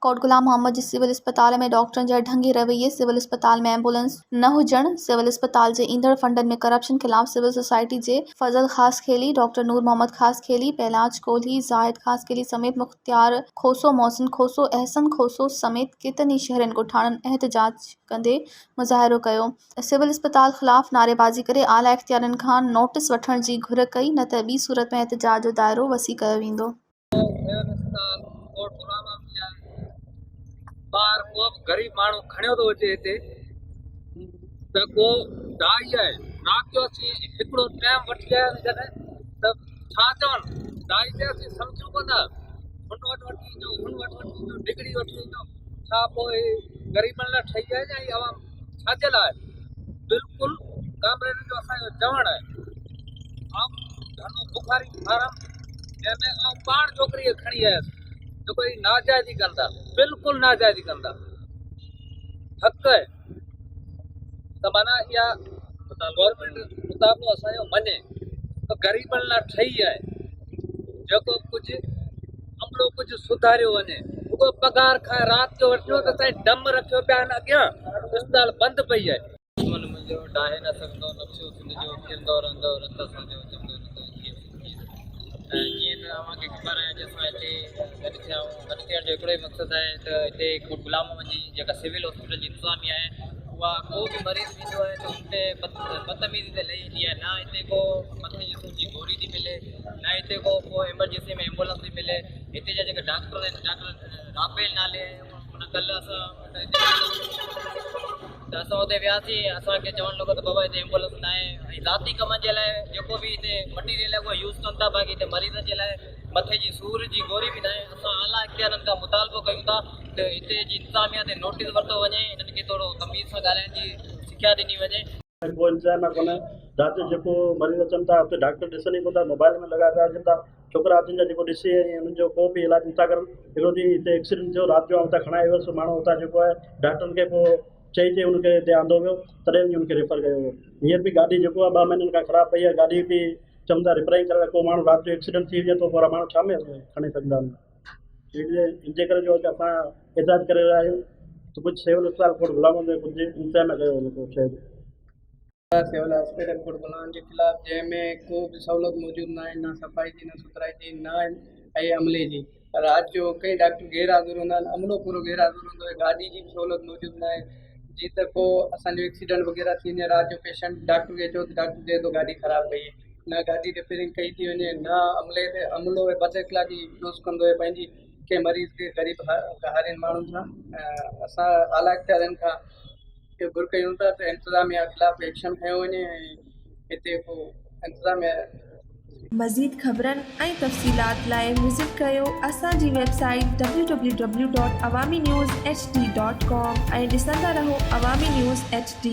कोट गुलाम मोहम्मद जी civil अस्पताल में डॉक्टरनि जा ढंगी रवैये, सिविल अस्पताल में एम्बुलेंस न हुजण, सिविल अस्पताल जे ईंदड़ फंडनि में करप्शन खिलाफ सिविल सोसाइटी जे फजल ख़ास खेली, डॉक्टर नूर मोहम्मद ख़ास खेली, पहलाज कोहली, जाहिद ख़ास खेली समेत मुख्तियार खोसो, मोहसिन खोसो, एहसन खोसो समेत केतरनि शहरनि ॻोठाणनि एहतजाज कंदे मुज़ाहिरो कयो। सिविल अस्पताल ख़िलाफ़ नारेबाज़ी करे आला इख्तियारनि खां नोटिस वठण जी घुर कई, न त ॿी सूरत में एहतजाज जो दाइरो वसी कयो वेंदो। बार को गरीब माण्हू खणियो थो अचे हिते त को दाई आहे राति जो असीं हिकिड़ो टाइम वठी आया जॾहिं त छा चवनि दाई ते असीं सम्झूं कोन था हुन वटि वठी वञो हुन वटि वठी वञो डिग्री वठी वञो छा पोइ ग़रीबनि लाइ ठही आहे या इहा आवाम छाजे लाइ बिल्कुलु कामरेड जो असांजो चवणु आहे घणो बुखारी फारम जंहिंमें आउं पाण छोकिरीअ खणी आयसि जो कोई नाजायज़ी कंदा बिल्कुलु नाजायज़ी कंदा हक़ आहे त माना इहा गवर्नमेंट मुताबिक़ असांजो मञे त ग़रीबनि लाइ ठही आहे जेको कुझु अमलो कुझु सुधारियो वञे रुगो पघार खां राति जो वठियो त साईं डम रखियो पिया आहिनि अॻियां अस्पताल बंदि पई आहे दुश्मन मुंहिंजो डाहे न सघंदो नक्शो सिंध जो खिलंदो रहंदो रत असांजो जमंदो रहंदो जीअं त तव्हांखे ख़बर आहे अॼु असां हिते गॾु थिया आहियूं गॾु थियण जो हिकिड़ो ई मक़सदु आहे त हिते कोट गुलाम मोहम्मद जी जेका सिविल हॉस्पिटल जी इंतिज़ामिया आहे उहा को बि मरीज़ ईंदो आहे त हुते बदतमीज़ी ते लही ईंदी आहे न हिते को मथे जी सूर जी गोरी थी मिले न हिते को एमरजेंसी में एम्बुलेंस थी मिले हिते जा जेके डॉक्टर आहिनि डॉक्टर राफेल नाले हुन कल्ह असां त असां हुते वियासीं असांखे चवणु लॻो त बाबा हिते एम्बुलेंस न आहे ऐं ज़ाती कमनि जे लाइ जेको बि हिते मटीरियल आहे उहो यूज़ कनि था बाक़ी हिते मरीज़ जे लाइ मथे जी सूर जी गोरी बि न आहे असां आला इख्तियारनि खां मुतालबो कयूं था त हिते जी इंतिज़ामिया ते नोटिस वरितो वञे हिननि खे थोरो तमीज़ सां ॻाल्हाइण जी सिख्या ॾिनी वञे कोई इंतज़ाम कोन्हे राति जो जेको मरीज़ अचनि था हुते डॉक्टर ॾिसनि ई कोन था मोबाइल में लॻाए पिया अचनि था छोकिरा अचनि था जेको ॾिसी हुननि जो को बि इलाजु नथा करनि हिकिड़ो ॾींहुं हिते एक्सीडेंट थियो राति जो हुतां खणाए वियुसि माण्हू हुतां जेको आहे डॉक्टरनि खे पोइ चई हुनखे हिते आंदो वियो तॾहिं बि हुनखे रेफर कयो वियो हींअर बि गाॾी जेको आहे 2 महीननि खां ख़राबु पई आहे गाॾी बि चवनि था रिपेयरिंग करे को माण्हू राति जो एक्सीडेंट थी वञे थो पोइ माण्हू छा में खणी सघंदा आहिनि इनजे करे जो असां एहतिजाज करे रहिया आहियूं त कुझु सिविल अस्पताल कोट गुलाम में कुझु इंतज़ाम कयो वञे शइ सिविल हॉस्पिटल कोट गुलाम जे ख़िलाफ़ जंहिंमें को बि सहूलियत मौजूदु न आहे न सफ़ाई जी न सुथराई जी न ऐं अमले जी राति जो कई डॉक्टर गैरहाज़ुर हूंदा आहिनि अमलो पूरो गैरहाज़ुर हूंदो आहे गाॾी जी बि सहूलियत मौजूदु न आहे जी त को असांजो एक्सीडेंट वग़ैरह थी वञे राति जो पेशेंट डॉक्टर खे चओ त डॉक्टर चए थो गाॾी ख़राबु पई आहे न गाॾी रिपेयरिंग कई थी वञे न अमले ते अमलो 2 कलाक जी यूज़ कंदो आहे पंहिंजी कंहिं मरीज़ खे ग़रीब हारियुनि माण्हुनि सां असां आला इख्तियारनि खां इहो घुर कयूं था त इंतिज़ामिया ख़िलाफ़ एक्शन खयो वञे ऐं हिते को इंतिज़ामिया मज़ीद ख़बरनि ऐं तफ़सीलात लाइ विज़िट कयो असांजी वेबसाइट www.awamiNewsHD.com ऐं ॾिसंदा रहो अवामी न्यूज़ HD।